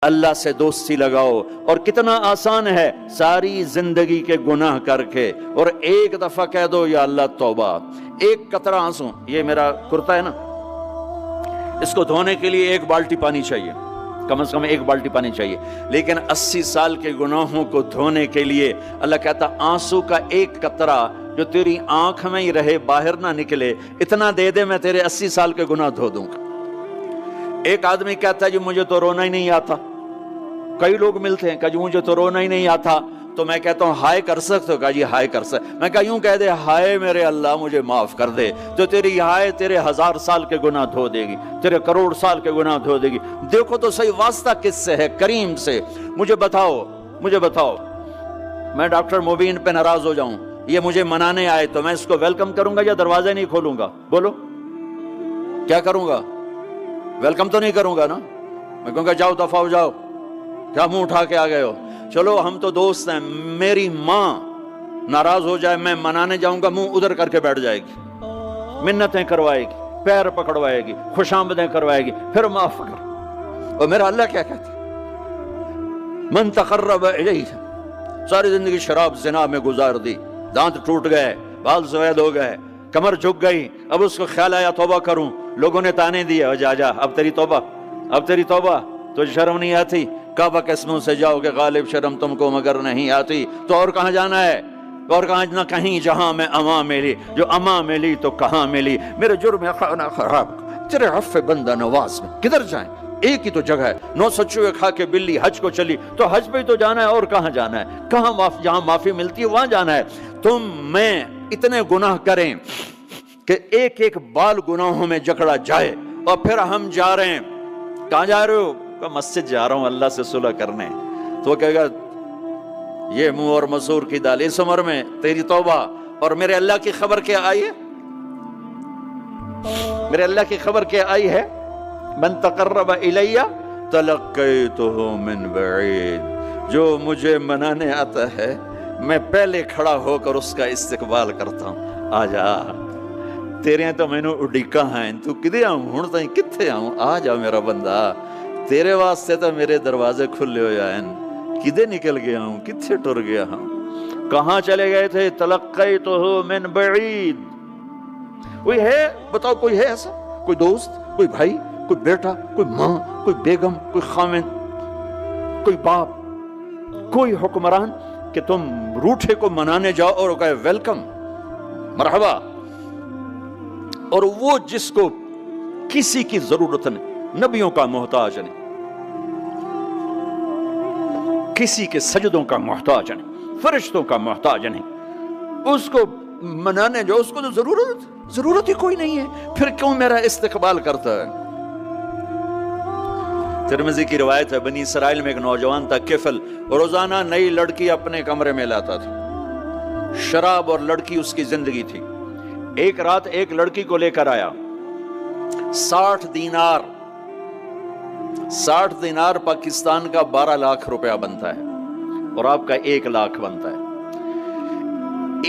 اللہ سے دوستی لگاؤ. اور کتنا آسان ہے ساری زندگی کے گناہ کر کے اور ایک دفعہ کہہ دو یا اللہ توبہ. ایک قطرہ آنسو، یہ میرا کرتا ہے نا، اس کو دھونے کے لیے 1 بالٹی پانی چاہیے، کم از کم 1 بالٹی پانی چاہیے. لیکن 80 سال کے گناہوں کو دھونے کے لیے اللہ کہتا آنسو کا 1 قطرہ جو تیری آنکھ میں ہی رہے، باہر نہ نکلے، اتنا دے دے، میں تیرے 80 سال کے گناہ دھو دوں گا. ایک آدمی کہتا ہے جی مجھے تو رونا ہی نہیں آتا. کئی لوگ ملتے ہیں کہ جی مجھے تو رونا ہی نہیں آتا. تو میں کہتا ہوں ہائے کر سکتے ہو؟ کہا جی ہائے کر سکتے. میں کہا یوں کہہ دے ہائے میرے اللہ مجھے معاف کر دے، تو تیری ہائے تیرے 1000 سال کے گناہ دھو دے گی، تیرے کروڑ سال کے گناہ دھو دے گی. دیکھو تو صحیح واسطہ کس سے ہے؟ کریم سے. مجھے بتاؤ میں ڈاکٹر مبین پہ ناراض ہو جاؤں، یہ مجھے منانے آئے تو میں اس کو ویلکم کروں گا یا دروازے نہیں کھولوں گا؟ بولو کیا کروں گا؟ ویلکم تو نہیں کروں گا نا. میں کہوں گا جاؤ دفعہ ہو جاؤ، کیا منہ اٹھا کے آ گئے ہو؟ چلو ہم تو دوست ہیں. میری ماں ناراض ہو جائے، میں منانے جاؤں گا، منہ ادھر کر کے بیٹھ جائے گی، منتیں کروائے گی، پیر پکڑوائے گی، خوش آمدیں کروائے گی، پھر معاف کر. اور میرا اللہ کیا کہتا ہے؟ من تقرب الیہ. ساری زندگی شراب زنا میں گزار دی، دانت ٹوٹ گئے، بال سفید ہو گئے، کمر جھک گئی. اب اس کو خیال آیا توبہ کروں، لوگوں نے تانے دیے جا اب تیری توبہ تو شرم نہیں آتی؟ کعبہ کے اسموں سے جاؤ کہ غالب شرم تم کو مگر نہیں آتی. تو اور کہاں جانا ہے؟ اور کہاں نہ کہیں جہاں میں اما ملی، جو اما ملی تو کہاں ملی. میرے جرم خانہ خراب، تیرے عفو بندہ نواز میں کدھر جائیں؟ ایک ہی تو جگہ ہے. 9 سچوے کھا کے بلی حج کو چلی، تو حج پہ ہی تو جانا ہے، اور کہاں جانا ہے؟ کہاں جہاں معافی ملتی ہے وہاں جانا ہے. تم میں اتنے گناہ کریں کہ ایک ایک بال گناہوں میں جکڑا جائے، اور پھر ہم جا رہے ہیں. کہاں جا رہے ہو؟ کہ مسجد جا رہا ہوں اللہ سے صلح کرنے. تو وہ کہے گا یہ منہ اور مسور کی دال، اس عمر میں تیری توبہ. اور میرے اللہ کی خبر کیا آئی ہے؟ میرے اللہ کی خبر کیا آئی ہے؟ من تقرب الیہ تلقیتہ من بعید. جو مجھے منانے آتا ہے میں پہلے کھڑا ہو کر اس کا استقبال کرتا ہوں. آ جا، تیرے تو مینوں اڈیکا ہیں، تو کدے آؤں ہن تائیں کتھے آؤں؟ آ جا میرا بندہ، تیرے واسطے تو میرے دروازے کھلے ہوئے ہیں. کدے نکل گیا ہوں، کتھے ٹر گیا ہوں؟ کہاں چلے گئے تھے؟ تلقیتہ من بعید. کوئی ہے بتاؤ، کوئی ہے ایسا؟ کوئی دوست، کوئی بھائی، کوئی بیٹا، کوئی ماں، کوئی بیگم، کوئی خامن، کوئی باپ، کوئی حکمران کہ تم روٹھے کو منانے جاؤ اور کہے ویلکم، مرحبا. اور وہ جس کو کسی کی ضرورت نہیں، نبیوں کا محتاج نہیں، کسی کے سجدوں کا محتاج نہیں، فرشتوں کا محتاج نہیں، اس کو منانے جو اس کو تو ضرورت ہی کوئی نہیں ہے، پھر کیوں میرا استقبال کرتا ہے؟ ترمذی کی روایت ہے، بنی اسرائیل میں ایک نوجوان تھا کفل، روزانہ نئی لڑکی اپنے کمرے میں لاتا تھا. شراب اور لڑکی اس کی زندگی تھی. ایک رات ایک لڑکی کو لے کر آیا. 60 دینار پاکستان کا 12 لاکھ روپیہ بنتا ہے، اور آپ کا 1 لاکھ بنتا ہے.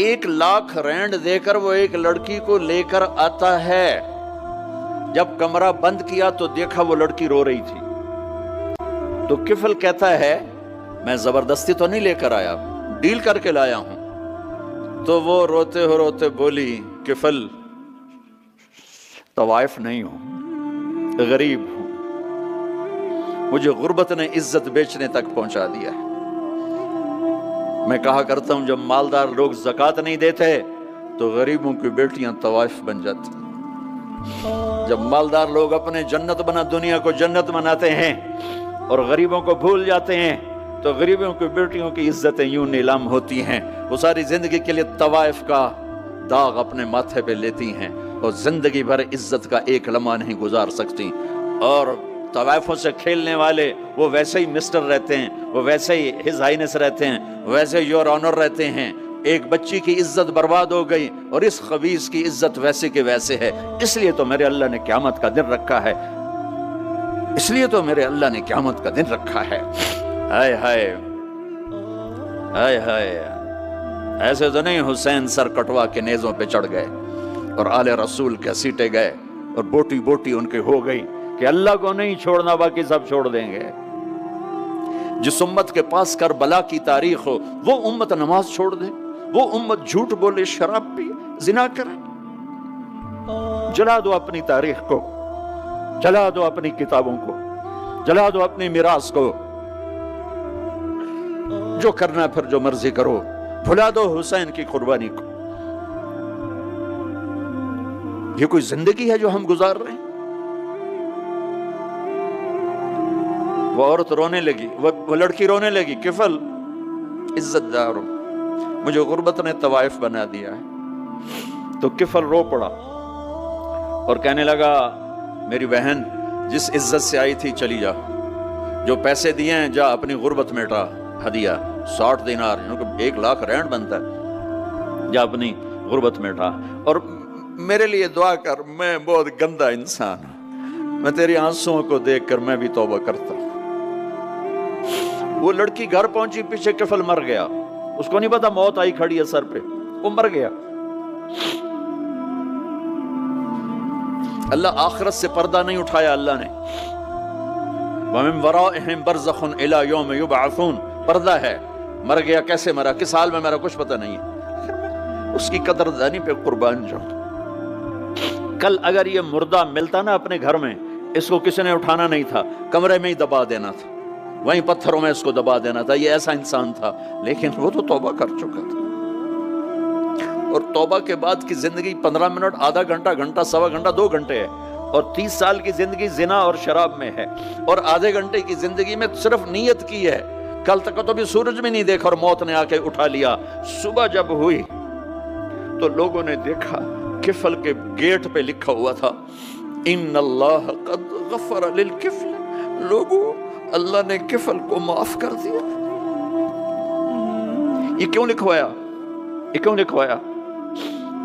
1 لاکھ رینڈ دے کر وہ ایک لڑکی کو لے کر آتا ہے. جب کمرہ بند کیا تو دیکھا وہ لڑکی رو رہی تھی. تو کفل کہتا ہے میں زبردستی تو نہیں لے کر آیا، ڈیل کر کے لایا ہوں. تو وہ روتے بولی کفل طوائف نہیں ہوں، غریب ہوں، مجھے غربت نے عزت بیچنے تک پہنچا دیا ہے. میں کہا کرتا ہوں جب مالدار لوگ زکوٰۃ نہیں دیتے تو غریبوں کی بیٹیاں طوائف بن جاتی. جب مالدار لوگ اپنے دنیا کو جنت بناتے ہیں اور غریبوں کو بھول جاتے ہیں تو غریبوں کی بیٹیوں کی عزتیں یوں نیلام ہوتی ہیں. وہ ساری زندگی کے لیے طوائف کا داغ اپنے ماتھے پہ لیتی ہیں اور زندگی بھر عزت کا ایک لمحہ نہیں گزار سکتی. اور طوائفوں سے کھیلنے والے وہ ویسے ہی مسٹر رہتے ہیں، وہ ویسے ہی ہز ہائنس رہتے ہیں، ویسے یور آنر رہتے ہیں. ایک بچی کی عزت برباد ہو گئی اور اس خبیث کی عزت ویسے کے ویسے ہے. اس لیے تو میرے اللہ نے قیامت کا دن رکھا ہے، اس لیے تو میرے اللہ نے قیامت کا دن رکھا ہے. ہائے ہائے ہائے ہائے، ایسے تو نہیں حسین سر کٹوا کے نیزوں پہ چڑھ گئے اور آل رسول کے سیٹے گئے اور بوٹی بوٹی ان کے ہو گئی کہ اللہ کو نہیں چھوڑنا باقی سب چھوڑ دیں گے. جس امت کے پاس کربلا کی تاریخ ہو، وہ امت نماز چھوڑ دے، وہ امت جھوٹ بولے، شراب پی، زنا کرے؟ جلا دو اپنی تاریخ کو، جلا دو اپنی کتابوں کو، جلا دو اپنی میراث کو، جو کرنا پھر جو مرضی کرو، بھلا دو حسین کی قربانی کو۔ یہ کوئی زندگی ہے جو ہم گزار رہے ہیں؟ وہ عورت رونے لگی، وہ لڑکی رونے لگی، کفل عزت دار ہو، مجھے غربت نے طوائف بنا دیا ہے۔ تو کفل رو پڑا اور کہنے لگا میری بہن جس عزت سے آئی تھی چلی جا، جو پیسے دیے ہیں جا اپنی غربت میٹا، ہدیہ 60 دینار، 1 لاکھ رینڈ بنتا ہے، جا اپنی غربت میٹا، اور میرے لیے دعا کر، میں بہت گندا انسان ہوں، میں تیری آنسوؤں کو دیکھ کر میں بھی توبہ کرتا ہوں۔ وہ لڑکی گھر پہنچی، پیچھے کفل مر گیا، اس کو نہیں پتا موت آئی کھڑی ہے سر پہ، وہ مر گیا۔ اللہ آخرت سے پردہ نہیں اٹھایا اللہ نے، وَمِن وَرَائِهِمْ بَرْزَخٌ إِلَى يَوْمِ يُبْعَثُونَ، پردہ ہے، مر گیا، کیسے مرا، کس حال میں مرا، کچھ پتہ نہیں ہے، اس کی قدردانی پہ قربان جاؤں۔ کل اگر یہ مردہ ملتا نا اپنے گھر میں، اس کو کسی نے اٹھانا نہیں تھا، کمرے میں ہی دبا دینا تھا، وہیں پتھروں میں اس کو دبا دینا تھا، یہ ایسا انسان تھا، لیکن وہ تو توبہ کر چکا تھا۔ اور توبہ کے بعد کی زندگی 15 منٹ، آدھا گھنٹہ، گھنٹہ، سوا گھنٹہ، 2 گھنٹے ہے، اور 30 سال کی زندگی زنا اور شراب میں ہے، اور آدھے گھنٹے کی زندگی میں صرف نیت کی ہے، کل تک تو بھی سورج بھی نہیں دیکھا اور موت نے آ کے اٹھا لیا۔ صبح جب ہوئی تو لوگوں نے دیکھا کفل کے گیٹ پہ لکھا ہوا تھا ان اللہ قد غفر للکفل، لوگوں اللہ نے کفل کو معاف کر دیا۔ یہ کیوں لکھوایا؟ یہ کیوں لکھوایا؟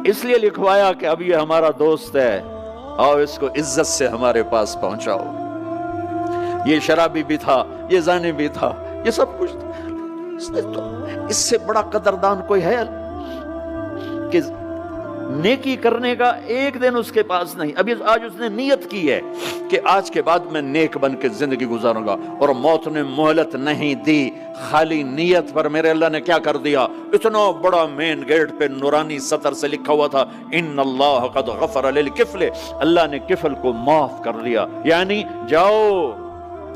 اس لیے لکھوایا کہ اب یہ ہمارا دوست ہے، آؤ اس کو عزت سے ہمارے پاس پہنچاؤ۔ یہ شرابی بھی تھا، یہ زانی بھی تھا، یہ سب کچھ تھا، اس سے بڑا قدردان کوئی ہے کہ نیکی کرنے کا ایک دن اس کے پاس نہیں؟ ابھی آج اس نے نیت کی ہے کہ آج کے بعد میں نیک بن کے زندگی گزاروں گا، اور موت نے مہلت نہیں دی، خالی نیت پر میرے اللہ نے کیا کر دیا، اتنا بڑا مین گیٹ پہ نورانی سطر سے لکھا ہوا تھا ان اللہ قد غفر للکفل، اللہ نے کفل کو معاف کر دیا، یعنی جاؤ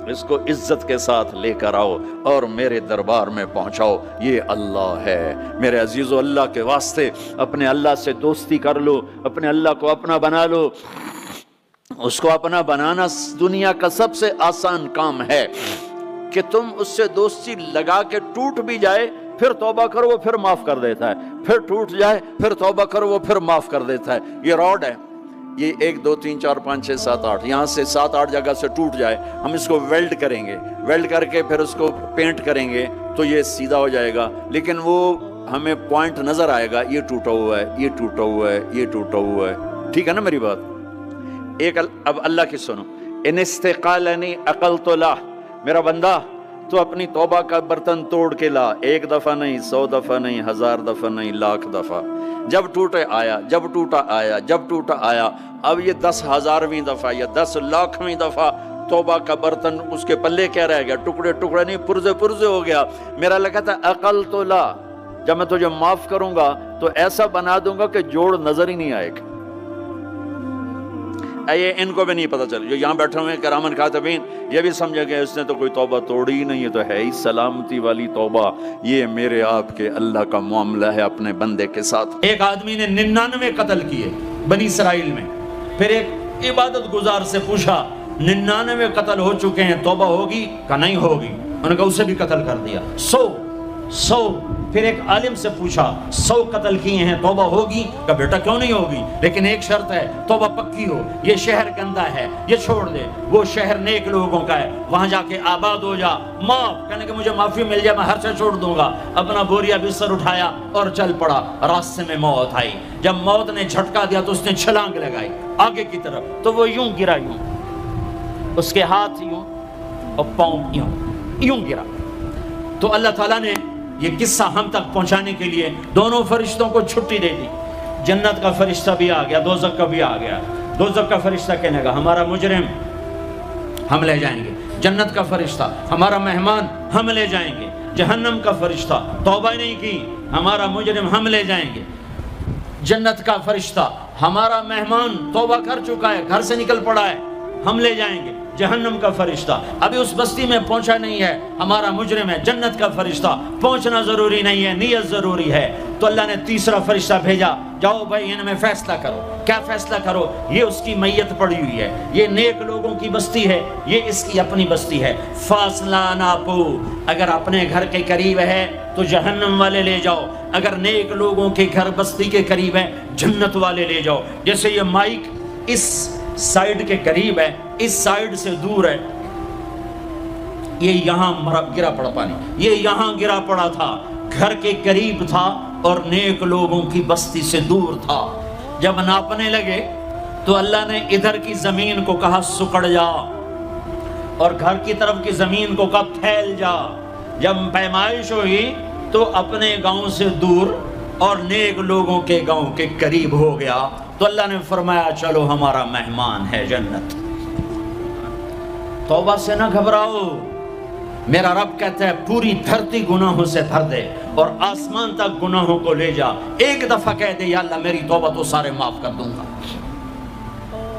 اس کو عزت کے ساتھ لے کر آؤ اور میرے دربار میں پہنچاؤ، یہ اللہ ہے۔ میرے عزیزو، اللہ کے واسطے اپنے اللہ سے دوستی کر لو، اپنے اللہ کو اپنا بنا لو۔ اس کو اپنا بنانا دنیا کا سب سے آسان کام ہے کہ تم اس سے دوستی لگا کے ٹوٹ بھی جائے پھر توبہ کرو وہ پھر معاف کر دیتا ہے، پھر ٹوٹ جائے پھر توبہ کرو وہ پھر معاف کر دیتا ہے۔ یہ راڈ ہے، یہ 1 2 3 4 5 6 7 8 یہاں سے 7 8 جگہ سے ٹوٹ جائے، ہم اس کو ویلڈ کریں گے، ویلڈ کر کے پھر اس کو پینٹ کریں گے تو یہ سیدھا ہو جائے گا، لیکن وہ ہمیں پوائنٹ نظر آئے گا، یہ ٹوٹا ہوا ہے، یہ ٹوٹا ہوا ہے، یہ ٹوٹا ہوا ہے۔ ٹھیک ہے نا میری بات؟ اب اللہ کی سنو، ان استقالنی عقلت لا، میرا بندہ تو اپنی توبہ کا برتن توڑ کے لا، 1 دفعہ نہیں، 100 دفعہ نہیں، 1000 دفعہ نہیں، 1,00,000 دفعہ، جب ٹوٹے آیا، جب ٹوٹا آیا، جب ٹوٹا آیا، اب یہ 10,000ویں دفعہ یا 10,00,000ویں دفعہ توبہ کا برتن اس کے پلے کیا رہ گیا، ٹکڑے ٹکڑے نہیں، پرزے پرزے ہو گیا۔ میرا لگا تھا عقل تو لا، جب میں تجھے معاف کروں گا تو ایسا بنا دوں گا کہ جوڑ نظر ہی نہیں آئے گا۔ یہ ان کو بھی نہیں پتا چل، جو یہاں بیٹھے ہوئے کرامن کاتبین، یہ بھی سمجھے گئے اس نے تو کوئی توبہ توڑی ہی نہیں، یہ تو ہے ہی سلامتی والی توبہ۔ یہ میرے آپ کے اللہ کا معاملہ ہے اپنے بندے کے ساتھ۔ ایک آدمی نے 99 قتل کیے بنی اسرائیل میں، پھر ایک عبادت گزار سے پوچھا 99 قتل ہو چکے ہیں، توبہ ہوگی؟ کہ نہیں ہوگی، انہوں نے کہا اسے بھی قتل کر دیا۔ 100 پھر ایک عالم سے پوچھا 100 قتل کیے ہیں، توبہ ہوگی؟ کہ بیٹا کیوں نہیں ہوگی، لیکن ایک شرط ہے، توبہ پکی ہو، یہ شہر گندا ہے، یہ چھوڑ دے، وہ شہر نیک لوگوں کا ہے، وہاں جا کے آباد ہو جا، معاف کہنے کہ مجھے معافی مل جائے میں ہر سے چھوڑ دوں گا۔ اپنا بوریا بستر اٹھایا اور چل پڑا، راستے میں موت آئی، جب موت نے جھٹکا دیا تو اس نے چھلانگ لگائی آگے کی طرف، تو وہ یوں گرا، یوں اس کے ہاتھ یوں اور پاؤں یوں گرا۔ تو اللہ تعالیٰ نے یہ قصہ ہم تک پہنچانے کے لیے دونوں فرشتوں کو چھٹی دے دی، جنت کا فرشتہ بھی آ گیا، دوزخ کا بھی آ گیا۔ دوزخ کا فرشتہ کہنے گا ہمارا مجرم ہم لے جائیں گے، جنت کا فرشتہ ہمارا مہمان ہم لے جائیں گے، جہنم کا فرشتہ توبہ نہیں کی ہمارا مجرم ہم لے جائیں گے، جنت کا فرشتہ ہمارا مہمان توبہ کر چکا ہے، گھر سے نکل پڑا ہے، ہم لے جائیں گے، جہنم کا فرشتہ ابھی اس بستی میں پہنچا نہیں ہے، ہمارا مجرم ہے، جنت کا فرشتہ پہنچنا ضروری نہیں ہے، نیت ضروری ہے، تو اللہ نے تیسرا فرشتہ بھیجا، جاؤ بھائی ان میں فیصلہ کرو، کیا فیصلہ کرو؟ یہ اس کی میت پڑی ہوئی ہے، یہ نیک لوگوں کی بستی ہے، یہ اس کی اپنی بستی ہے، فاصلہ ناپو، اگر اپنے گھر کے قریب ہے تو جہنم والے لے جاؤ، اگر نیک لوگوں کے گھر بستی کے قریب ہے جنت والے لے جاؤ۔ جیسے یہ مائک اس سائیڈ کے قریب ہے، اس سائیڈ سے دور ہے، یہ یہاں گرا پڑا پانی، یہ یہاں گرا پڑا تھا، گھر کے قریب تھا اور نیک لوگوں کی بستی سے دور تھا۔ جب ناپنے لگے تو اللہ نے ادھر کی زمین کو کہا سکڑ جا، اور گھر کی طرف کی زمین کو کہا پھیل جا۔ جب پیمائش ہوئی تو اپنے گاؤں سے دور اور نیک لوگوں کے گاؤں کے قریب ہو گیا، تو اللہ نے فرمایا چلو ہمارا مہمان ہے جنت۔ توبہ سے نہ گھبراؤ، میرا رب کہتا ہے پوری دھرتی گناہوں سے بھر دے اور آسمان تک گناہوں کو لے جا، ایک دفعہ کہہ دے یا اللہ میری توبہ تو سارے معاف کر دوں گا۔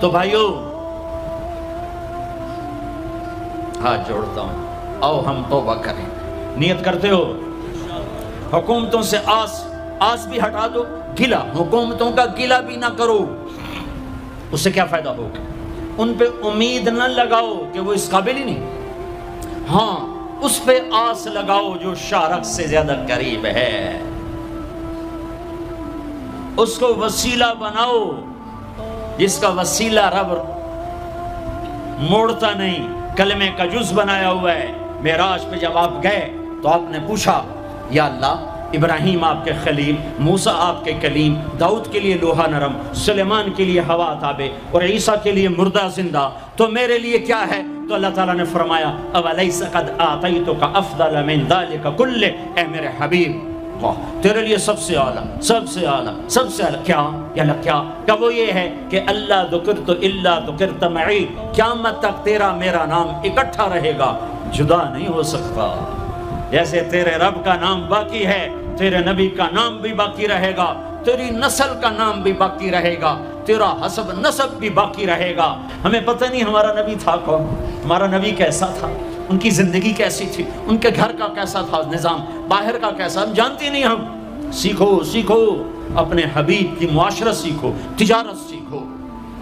تو بھائیو ہاتھ جوڑتا ہوں، آؤ ہم توبہ کریں، نیت کرتے ہو؟ حکومتوں سے آس بھی ہٹا دو، گلا حکومتوں کا گلا بھی نہ کرو، اس سے کیا فائدہ ہوگا؟ ان پہ امید نہ لگاؤ کہ وہ اس قابل ہی نہیں، ہاں اس پہ آس لگاؤ جو شارک سے زیادہ قریب ہے، اس کو وسیلہ بناؤ جس کا وسیلہ رب موڑتا نہیں، کلمے کا جز بنایا ہوا ہے۔ معراج پہ جب آپ گئے تو آپ نے پوچھا یا اللہ ابراہیم آپ کے خلیل، موسیٰ آپ کے کلیم، داؤد کے لیے لوہا نرم، سلیمان کے لیے ہوا تابع اور عیسیٰ کے لیے مردہ زندہ، تو میرے لیے کیا ہے؟ تو اللہ تعالیٰ نے فرمایا اولیس قد آتیتک افضل من ذلک کلہ، اے میرے حبیب تیرے لیے سب سے اعلیٰ، سب سے اعلیٰ، سب سے اعلیٰ کیا؟ یا اللہ کیا؟ کہ وہ یہ ہے کہ اللہ ذکرت الا ذکرت معی، قیامت تک تیرا میرا نام اکٹھا رہے گا، جدا نہیں ہو سکتا۔ جیسے تیرے رب کا نام باقی ہے، تیرے نبی کا نام بھی باقی رہے گا، تیری نسل کا نام بھی باقی رہے گا، تیرا حسب نسب بھی باقی رہے گا۔ ہمیں پتہ نہیں ہمارا نبی تھا کون، ہمارا نبی کیسا تھا، ان کی زندگی کیسی تھی، ان کے گھر کا کیسا تھا نظام، باہر کا کیسا، ہم جانتے نہیں۔ ہم سیکھو اپنے حبیب کی معاشرت سیکھو، تجارت سیکھو۔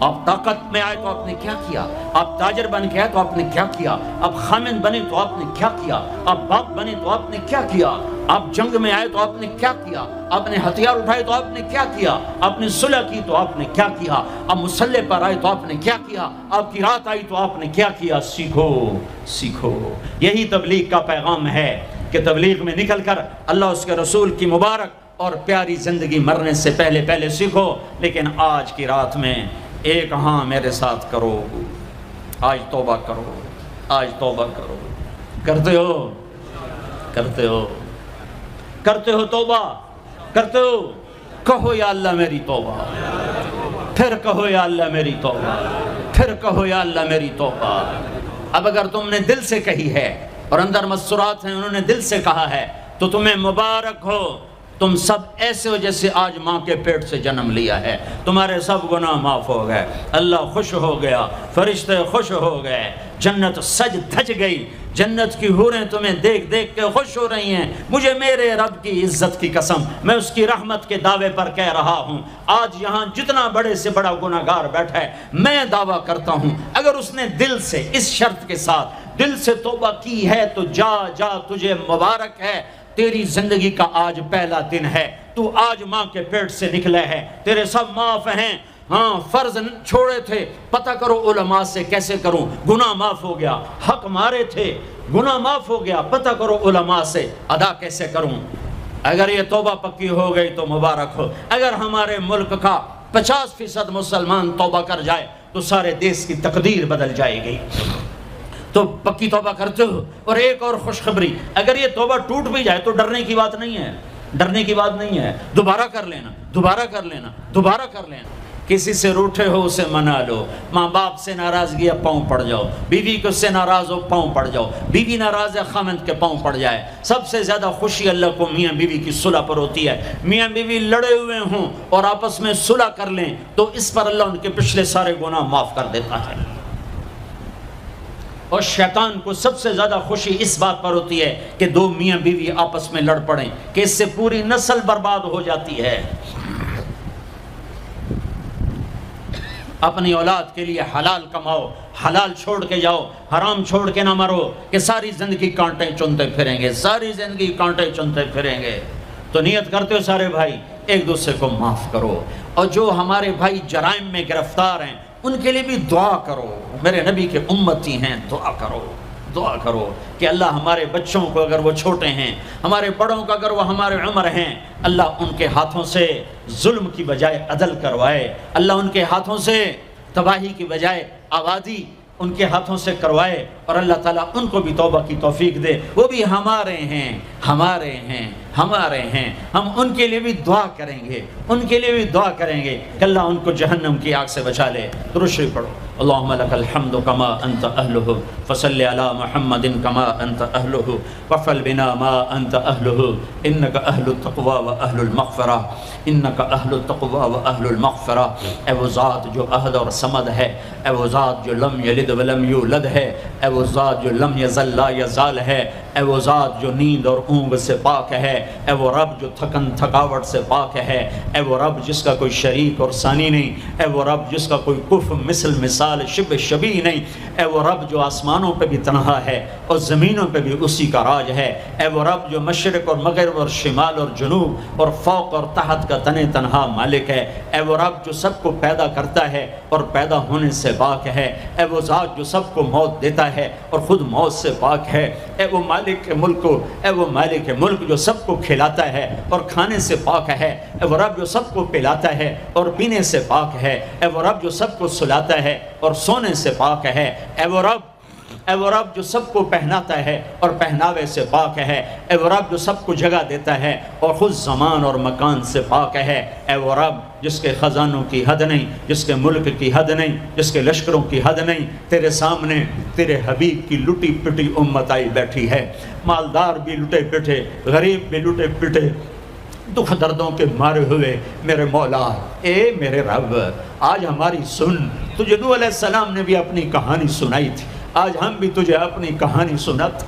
آپ طاقت میں آئے تو آپ نے کیا کیا، آپ تاجر بن کے آئے تو آپ نے کیا کیا، آپ خامن بنے تو آپ نے کیا کیا، آپ باپ بنے تو آپ نے کیا کیا، آپ جنگ میں آئے تو آپ نے کیا کیا، آپ نے ہتھیار اٹھائے تو آپ نے کیا کیا، آپ نے صلح کی تو آپ نے کیا کیا، آپ مسلح پر آئے تو آپ نے کیا کیا، آپ کی رات آئی تو آپ نے کیا کیا۔ سیکھو۔ یہی تبلیغ کا پیغام ہے کہ تبلیغ میں نکل کر اللہ اس کے رسول کی مبارک اور پیاری زندگی مرنے سے پہلے سیکھو۔ لیکن آج کی رات میں ایک ہاں میرے ساتھ کرو، آج توبہ کرو، آج توبہ کرو۔ کرتے ہو توبہ، کرتے ہو؟ کہو یا اللہ میری توبہ، پھر کہو یا اللہ میری توبہ، پھر کہو یا اللہ میری توبہ۔ اب اگر تم نے دل سے کہی ہے اور اندر مسرات ہیں انہوں نے دل سے کہا ہے تو تمہیں مبارک ہو، تم سب ایسے ہو جیسے آج ماں کے پیٹ سے جنم لیا ہے، تمہارے سب گناہ معاف ہو گئے، اللہ خوش ہو گیا، فرشتے خوش ہو گئے، جنت سج دھج گئی، جنت کی حوریں تمہیں دیکھ دیکھ کے خوش ہو رہی ہیں۔ مجھے میرے رب کی عزت کی قسم، میں اس کی رحمت کے دعوے پر کہہ رہا ہوں، آج یہاں جتنا بڑے سے بڑا گناہگار بیٹھا ہے، میں دعویٰ کرتا ہوں اگر اس نے دل سے اس شرط کے ساتھ دل سے توبہ کی ہے تو جا تجھے مبارک ہے، تیری زندگی کا آج پہلا دن ہے، تو آج ماں کے پیٹ سے نکلے ہے، تیرے سب معاف ہیں۔ ہاں فرض چھوڑے تھے، پتہ کرو علماء سے کیسے کروں، گناہ معاف ہو گیا، حق مارے تھے، گناہ معاف ہو گیا، پتہ کرو علماء سے ادا کیسے کروں۔ اگر یہ توبہ پکی ہو گئی تو مبارک ہو۔ اگر ہمارے ملک کا 50% مسلمان توبہ کر جائے تو سارے دیش کی تقدیر بدل جائے گی۔ تو پکی توبہ کرتے ہو۔ اور ایک اور خوشخبری، اگر یہ توبہ ٹوٹ بھی جائے تو ڈرنے کی بات نہیں ہے، ڈرنے کی بات نہیں ہے، دوبارہ کر لینا، دوبارہ کر لینا، دوبارہ کر لینا۔ کسی سے روٹھے ہو اسے منا لو، ماں باپ سے ناراضگی ہے پاؤں پڑ جاؤ، بیوی کو سے ناراض ہو پاؤں پڑ جاؤ، بیوی ناراض ہے خاوند کے پاؤں پڑ جائے۔ سب سے زیادہ خوشی اللہ کو میاں بیوی کی صلح پر ہوتی ہے۔ میاں بیوی لڑے ہوئے ہوں اور آپس میں صلح کر لیں تو اس پر اللہ ان کے پچھلے سارے گناہ معاف کر دیتا ہے۔ اور شیطان کو سب سے زیادہ خوشی اس بات پر ہوتی ہے کہ دو میاں بیوی آپس میں لڑ پڑیں، کہ اس سے پوری نسل برباد ہو جاتی ہے۔ اپنی اولاد کے لیے حلال کماؤ، حلال چھوڑ کے جاؤ، حرام چھوڑ کے نہ مرو کہ ساری زندگی کانٹے چنتے پھریں گے، ساری زندگی کانٹے چنتے پھریں گے۔ تو نیت کرتے ہو سارے بھائی ایک دوسرے کو معاف کرو، اور جو ہمارے بھائی جرائم میں گرفتار ہیں ان کے لیے بھی دعا کرو، میرے نبی کے امتی ہیں، دعا کرو، دعا کرو کہ اللہ ہمارے بچوں کو اگر وہ چھوٹے ہیں، ہمارے بڑوں کو اگر وہ ہمارے عمر ہیں، اللہ ان کے ہاتھوں سے ظلم کی بجائے عدل کروائے، اللہ ان کے ہاتھوں سے تباہی کی بجائے آبادی ان کے ہاتھوں سے کروائے، اور اللہ تعالیٰ ان کو بھی توبہ کی توفیق دے۔ وہ بھی ہمارے ہیں، ہمارے ہیں، ہمارے ہیں، ہم ان کے لیے بھی دعا کریں گے، ان کے لیے بھی دعا کریں گے کہ اللہ ان کو جہنم کی آگ سے بچا لے۔ درود شریف پڑھو۔ اللہم لک الحمد کما انت اہلہ فصلی علی محمد کما انت اہلہ وفعل بنا ما انت اہلہ انک اہل التقوی و اہل المغفرہ، انک اہل التقوی و اہل المغفرہ۔ اے وہ ذات جو احد اور صمد ہے، اے وہ ذات جو لم یلد ولم یولد ہے، اے وہ ذات جو لم یزل لا یزال ہے، اے وہ ذات جو نیند اور اونگ سے پاک ہے، اے وہ رب جو تھکن تھکاوٹ سے پاک ہے، اے وہ رب جس کا کوئی شریک اور ثانی نہیں، اے وہ رب جس کا کوئی کف مثل مثال شبہ شبیہ نہیں، اے وہ رب جو آسمانوں پہ بھی تنہا ہے اور زمینوں پہ بھی اسی کا راج ہے، اے وہ رب جو مشرق اور مغرب اور شمال اور جنوب اور فوق اور تحت کا تنہا مالک ہے، اے وہ رب جو سب کو پیدا کرتا ہے اور پیدا ہونے سے پاک ہے، اے وہ ذات جو سب کو موت دیتا ہے اور خود موت سے پاک ہے، اے وہ مالک ملک، اے وہ مالک ملک جو سب کو کھلاتا ہے اور کھانے سے پاک ہے، اے وہ رب جو سب کو پلاتا ہے اور پینے سے پاک ہے، اے وہ رب جو سب کو سلاتا ہے اور سونے سے پاک ہے، اے وہ رب جو سب کو پہناتا ہے اور پہناوے سے پاک ہے، اے وہ رب جو سب کو جگہ دیتا ہے اور خود زمان اور مکان سے پاک ہے، اے وہ رب جس کے خزانوں کی حد نہیں، جس کے ملک کی حد نہیں، جس کے لشکروں کی حد نہیں، تیرے سامنے تیرے حبیب کی لٹی پٹی امت آئی بیٹھی ہے، مالدار بھی لٹے پٹے، غریب بھی لٹے پٹے، دکھ دردوں کے مارے ہوئے میرے مولا، اے میرے رب آج ہماری سن۔ تجھے نوح علیہ السلام نے بھی اپنی کہانی سنائی تھی، آج ہم بھی تجھے اپنی کہانی سنات۔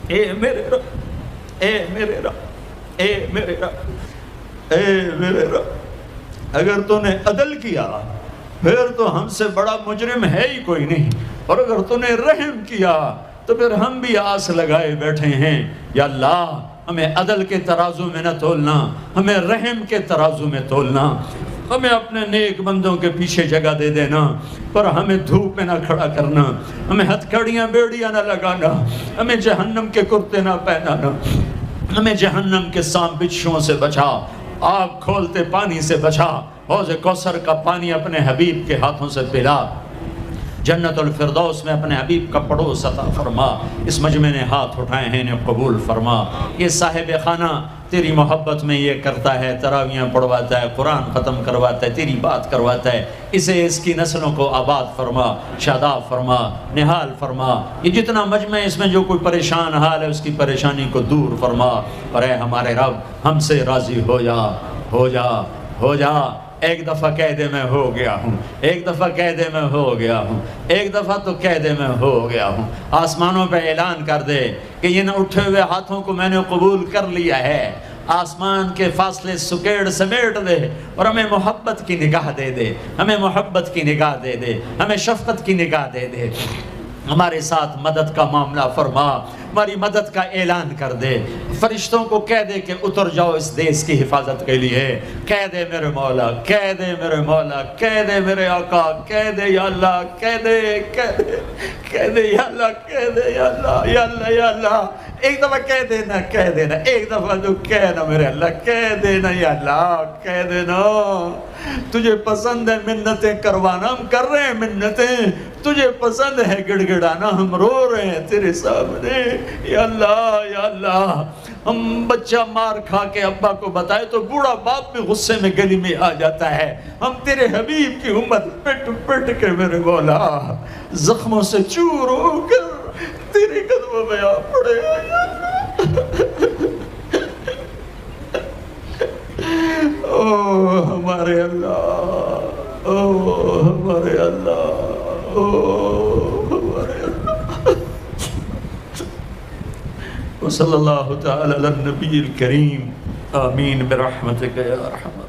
اے میرے رب، اے میرے رب، اے میرے رب، اے میرے رب، اگر تو نے عدل کیا پھر تو ہم سے بڑا مجرم ہے ہی کوئی نہیں، اور اگر تو نے رحم کیا تو پھر ہم بھی آس لگائے بیٹھے ہیں۔ یا اللہ ہمیں عدل کے ترازو میں نہ تولنا، ہمیں رحم کے ترازو میں تولنا، ہمیں اپنے نیک بندوں کے پیچھے جگہ دے دینا، پر ہمیں دھوپ میں نہ کھڑا کرنا، ہمیں ہتھکڑیاں بیڑیاں نہ لگانا، ہمیں جہنم کے کرتے نہ پہنانا، ہمیں جہنم کے سام بچھوؤں سے بچا، آگ کھولتے پانی سے بچا، حوض کوثر کا پانی اپنے حبیب کے ہاتھوں سے پلا، جنت الفردوس میں اپنے حبیب کا پڑوس عطا فرما۔ اس مجمع نے ہاتھ اٹھائے ہیں انہیں قبول فرما۔ یہ صاحب خانہ تیری محبت میں یہ کرتا ہے، تراویاں پڑھواتا ہے، قرآن ختم کرواتا ہے، تیری بات کرواتا ہے، اسے اس کی نسلوں کو آباد فرما، شاداب فرما، نحال فرما۔ یہ جتنا مجمع اس میں جو کوئی پریشان حال ہے اس کی پریشانی کو دور فرما، اور اے ہمارے رب ہم سے راضی ہو جا، ہو جا، ہو جا۔ ایک دفعہ قیدے میں ہو گیا ہوں، ایک دفعہ قیدے میں ہو گیا ہوں، ایک دفعہ تو قیدے میں ہو گیا ہوں۔ آسمانوں پہ اعلان کر دے کہ یہ نہ اٹھے ہوئے ہاتھوں کو میں نے قبول کر لیا ہے۔ آسمان کے فاصلے سکیڑ سمیٹ دے اور ہمیں محبت کی نگاہ دے دے، ہمیں محبت کی نگاہ دے دے، ہمیں شفقت کی نگاہ دے دے۔ ہمارے ساتھ مدد کا معاملہ فرما، ہماری مدد کا اعلان کر دے، فرشتوں کو کہہ دے کہ اتر جاؤ اس دیس کی حفاظت کے لیے، کہہ دے میرے مولا، کہہ دے میرے مولا، کہہ دے میرے آقا، کہہ دے یا اللہ، کہہ دے، کہہ دے، کہہ دے یا اللہ، کہہ دے یا اللہ، یا اللہ، یا اللہ، ایک دفعہ کہہ دینا ایک دفعہ جو کہنا میرے اللہ کہہ دینا یا اللہ کہہ دینا تجھے پسند ہے منتیں کروانا ہم کر رہے ہیں منتیں تجھے پسند ہے گڑ گڑانا ہم رو رہے ہیں تیرے سامنے یا اللہ ہم بچہ مار کھا کے ابا کو بتائے تو بوڑھا باپ بھی غصے میں گلی میں آ جاتا ہے ہم تیرے حبیب کی امت پٹ پٹ کے میرے مولا زخموں سے چور ہو کر تیرے قدموں میں آ پڑے او ہمارے اللہ او ہمارے اللہ او ہمارے اللہ وصلی اللہ تعالی علی النبی الکریم آمین برحمتک یا ارحم